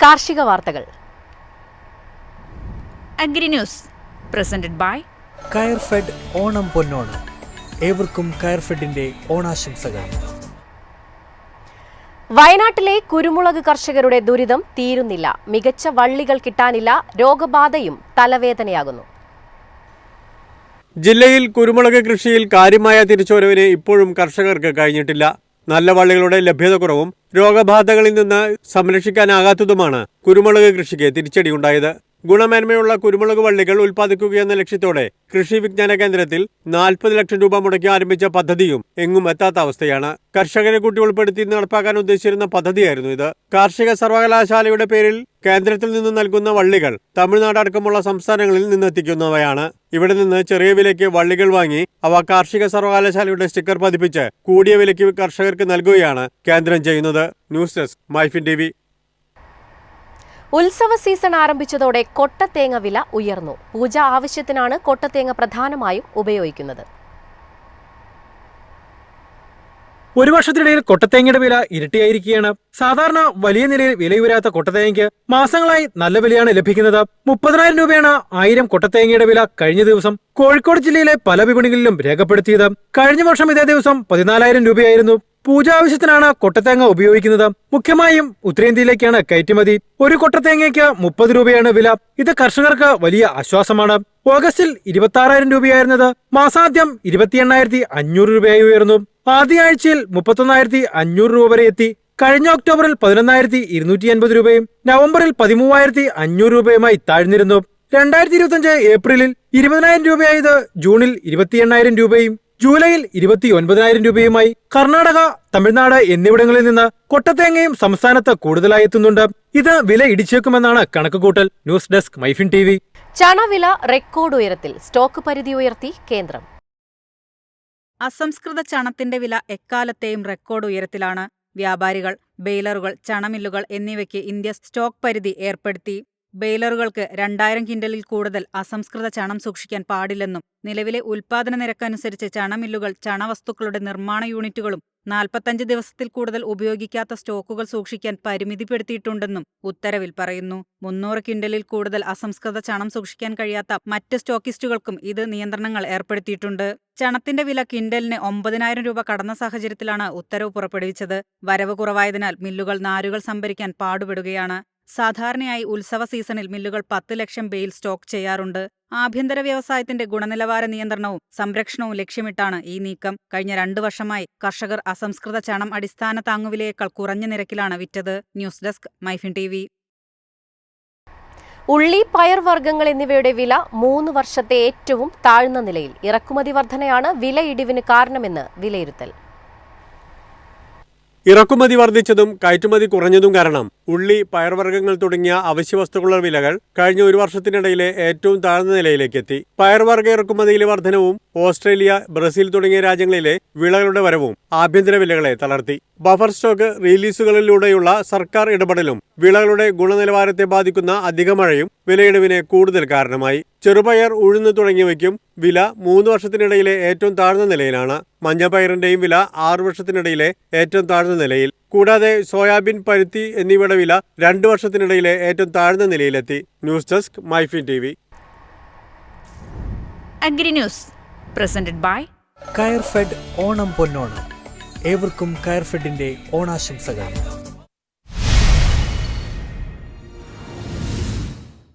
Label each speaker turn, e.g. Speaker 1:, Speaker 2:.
Speaker 1: കാർഷിക വാർത്തകൾ.
Speaker 2: Agri news presented by
Speaker 3: Coirfed Onam Ponnonam. ഏവർക്കും കയർഫെഡിന്റെ ഓണാശംസകൾ.
Speaker 1: വയനാട്ടിലെ കുരുമുളക് കർഷകരുടെ ദുരിതം തീരുന്നില്ല. മികച്ച വള്ളികൾ കിട്ടാനില്ല. രോഗബാധയും തലവേദനയാകുന്നു.
Speaker 4: ജില്ലയിൽ കുരുമുളക് കൃഷിയിൽ കാര്യമായ തിരിച്ചുവരവിന് ഇപ്പോഴും കർഷകർക്ക് കഴിഞ്ഞിട്ടില്ല. നല്ല വള്ളികളുടെ ലഭ്യതക്കുറവും രോഗബാധകളിൽ നിന്ന് സംരക്ഷിക്കാനാകാത്തതുമാണ് കുരുമുളക് കൃഷിക്ക് തിരിച്ചടിയുണ്ടായത്. ഗുണമേന്മയുള്ള കുരുമുളക് വള്ളികൾ ഉൽപ്പാദിക്കുകയെന്ന ലക്ഷ്യത്തോടെ കൃഷി വിജ്ഞാന കേന്ദ്രത്തിൽ 40 ലക്ഷം രൂപ മുടക്കി ആരംഭിച്ച പദ്ധതിയും എങ്ങും എത്താത്ത അവസ്ഥയാണ്. കർഷകരെ കൂട്ടി ഉൾപ്പെടുത്തി നടപ്പാക്കാൻ ഉദ്ദേശിച്ചിരുന്ന പദ്ധതിയായിരുന്നു ഇത്. കാർഷിക സർവകലാശാലയുടെ പേരിൽ കേന്ദ്രത്തിൽ നിന്ന് നൽകുന്ന വള്ളികൾ തമിഴ്നാട് അടക്കമുള്ള സംസ്ഥാനങ്ങളിൽ നിന്നെത്തിക്കുന്നവയാണ്. ഇവിടെ നിന്ന് ചെറിയ വിലയ്ക്ക് വള്ളികൾ വാങ്ങി അവ കാർഷിക സർവകലാശാലയുടെ സ്റ്റിക്കർ പതിപ്പിച്ച് കൂടിയ വിലയ്ക്ക് കർഷകർക്ക് നൽകുകയാണ് കേന്ദ്രം ചെയ്യുന്നത്. News desk MyFin TV.
Speaker 1: ഉത്സവ സീസൺ ആരംഭിച്ചതോടെ കൊട്ടത്തേങ്ങ വില ഉയർന്നു. പൂജ ആവശ്യത്തിനാണ് കൊട്ടത്തേങ്ങ പ്രധാനമായും ഉപയോഗിക്കുന്നത്.
Speaker 5: ഒരു വർഷത്തിനിടയിൽ കൊട്ടത്തേങ്ങയുടെ വില ഇരട്ടിയായിരിക്കുകയാണ്. സാധാരണ വലിയ നിലയിൽ വിലയുയരാത്ത കൊട്ടത്തേങ്ങയ്ക്ക് മാസങ്ങളായി നല്ല വിലയാണ് ലഭിക്കുന്നത്. 30,000 രൂപയാണ് 1000 കൊട്ടത്തേങ്ങയുടെ വില കഴിഞ്ഞ ദിവസം കോഴിക്കോട് ജില്ലയിലെ പല വിപണികളിലും രേഖപ്പെടുത്തിയത്. കഴിഞ്ഞ വർഷം ഇതേ ദിവസം 14,000 രൂപയായിരുന്നു. പൂജാവശ്യത്തിനാണ് കൊട്ടത്തേങ്ങ ഉപയോഗിക്കുന്നത്. മുഖ്യമായും ഉത്തരേന്ത്യയിലേക്കാണ് കയറ്റുമതി. ഒരു കൊട്ടത്തേങ്ങയ്ക്ക് 30 രൂപയാണ് വില. ഇത് കർഷകർക്ക് വലിയ ആശ്വാസമാണ്. ഓഗസ്റ്റിൽ 26,000 രൂപയായിരുന്നത് മാസാദ്യം 28,500 രൂപയായി ഉയർന്നു. ആദ്യ ആഴ്ചയിൽ 31,500 രൂപ വരെ എത്തി. കഴിഞ്ഞ ഒക്ടോബറിൽ 11,250 രൂപയും നവംബറിൽ 13,500 രൂപയുമായി താഴ്ന്നിരുന്നു. 2025 ഏപ്രിലിൽ 20,000 രൂപയായത് ജൂണിൽ 28,000 രൂപയും ജൂലൈയിൽ 29,000 രൂപയുമായി. കർണാടക, തമിഴ്നാട് എന്നിവിടങ്ങളിൽ നിന്ന് കൊട്ടത്തേങ്ങയും സംസ്ഥാനത്ത് കൂടുതലായി എത്തുന്നുണ്ട്. ഇത് വില ഇടിച്ചേക്കുമെന്നാണ് കണക്കുകൂട്ടൽ. News desk MyFin TV.
Speaker 1: ചണവില റെക്കോർഡ് ഉയരത്തിൽ. സ്റ്റോക്ക് പരിധി ഉയർത്തി കേന്ദ്രം.
Speaker 2: അസംസ്കൃത ചണത്തിന്റെ വില എക്കാലത്തെയും റെക്കോർഡ് ഉയരത്തിലാണ്. വ്യാപാരികൾ, ബെയിലറുകൾ, ചണമില്ലുകൾ എന്നിവയ്ക്ക് ഇന്ത്യ സ്റ്റോക്ക് പരിധി ഏർപ്പെടുത്തി. ബെയിലറുകൾക്ക് 2000 കിൻഡലിൽ കൂടുതൽ അസംസ്കൃത ചണം സൂക്ഷിക്കാൻ പാടില്ലെന്നും നിലവിലെ ഉൽപാദന നിരക്കനുസരിച്ച് ചണമില്ലുകൾ ചണവസ്തുക്കളുടെ നിർമ്മാണ യൂണിറ്റുകളും 45 ദിവസത്തിൽ കൂടുതൽ ഉപയോഗിക്കാത്ത സ്റ്റോക്കുകൾ സൂക്ഷിക്കാൻ പരിമിതിപ്പെടുത്തിയിട്ടുണ്ടെന്നും ഉത്തരവിൽ പറയുന്നു. 300 കിൻഡലിൽ കൂടുതൽ അസംസ്കൃത ചണം സൂക്ഷിക്കാൻ കഴിയാത്ത മറ്റ് സ്റ്റോക്കിസ്റ്റുകൾക്കും ഇത് നിയന്ത്രണങ്ങൾ ഏർപ്പെടുത്തിയിട്ടുണ്ട്. ചണത്തിന്റെ വില കിൻഡലിന് 9,000 രൂപ കടന്ന സാഹചര്യത്തിലാണ് ഉത്തരവ് പുറപ്പെടുവിച്ചത്. വരവ് കുറവായതിനാൽ മില്ലുകൾ നാരുകൾ സംഭരിക്കാൻ പാടുപെടുകയാണ്. സാധാരണയായി ഉത്സവ സീസണിൽ മില്ലുകൾ 10 ലക്ഷം ബെയിൽ സ്റ്റോക്ക് ചെയ്യാറുണ്ട്. ആഭ്യന്തര വ്യവസായത്തിന്റെ ഗുണനിലവാര നിയന്ത്രണവും സംരക്ഷണവും ലക്ഷ്യമിട്ടാണ് ഈ നീക്കം. കഴിഞ്ഞ 2 വർഷമായി കർഷകർ അസംസ്കൃത ചണം അടിസ്ഥാന താങ്ങുവിലയേക്കാൾ കുറഞ്ഞ നിരക്കിലാണ് വിറ്റത്. News desk MyFin TV.
Speaker 1: ഉള്ളി, പയർവർഗ്ഗങ്ങൾ എന്നിവയുടെ വില 3 വർഷത്തെ ഏറ്റവും താഴ്ന്ന നിലയിൽ. ഇറക്കുമതി വർധനയാണ് വില ഇടിവിന് കാരണമെന്ന് വിലയിരുത്തൽ.
Speaker 4: ഇറക്കുമതി വർദ്ധിച്ചതും കയറ്റുമതി കുറഞ്ഞതും കാരണം ഉള്ളി, പയർവർഗ്ഗങ്ങൾ തുടങ്ങിയ അവശ്യവസ്തുക്കളുടെ വിലകൾ കഴിഞ്ഞ 1 വർഷത്തിനിടയിലെ ഏറ്റവും താഴ്ന്ന നിലയിലേക്കെത്തി. പയർവർഗ്ഗ ഇറക്കുമതിയിലെ വർധനവും ഓസ്ട്രേലിയ, ബ്രസീൽ തുടങ്ങിയ രാജ്യങ്ങളിലെ വിളകളുടെ വരവും ആഭ്യന്തര വിലകളെ തളർത്തി. ബഫർ സ്റ്റോക്ക് റിലീസുകളിലൂടെയുള്ള സർക്കാർ ഇടപെടലും വിളകളുടെ ഗുണനിലവാരത്തെ ബാധിക്കുന്ന അധിക മഴയും വിലയിടിവിന് കൂടുതൽ കാരണമായി. ചെറുപയർ, ഉഴുന്ന് തുടങ്ങിയവയ്ക്കും വില 3 വർഷത്തിനിടയിലെ ഏറ്റവും താഴ്ന്ന നിലയിലാണ്. മഞ്ഞപ്പയറിന്റെയും വില 6 വർഷത്തിനിടയിലെ ഏറ്റവും താഴ്ന്ന നിലയിൽ. കൂടാതെ സോയാബീൻ, പരുത്തി എന്നിവയുടെ വില 2 വർഷത്തിനിടയിലെ ഏറ്റവും താഴ്ന്ന നിലയിലെത്തി. News desk MyFin TV.
Speaker 2: Agri news presented by
Speaker 3: Coirfed Onam Ponnonam. ഏവർക്കും കയർഫെഡിന്റെ ഓണാശംസകൾ.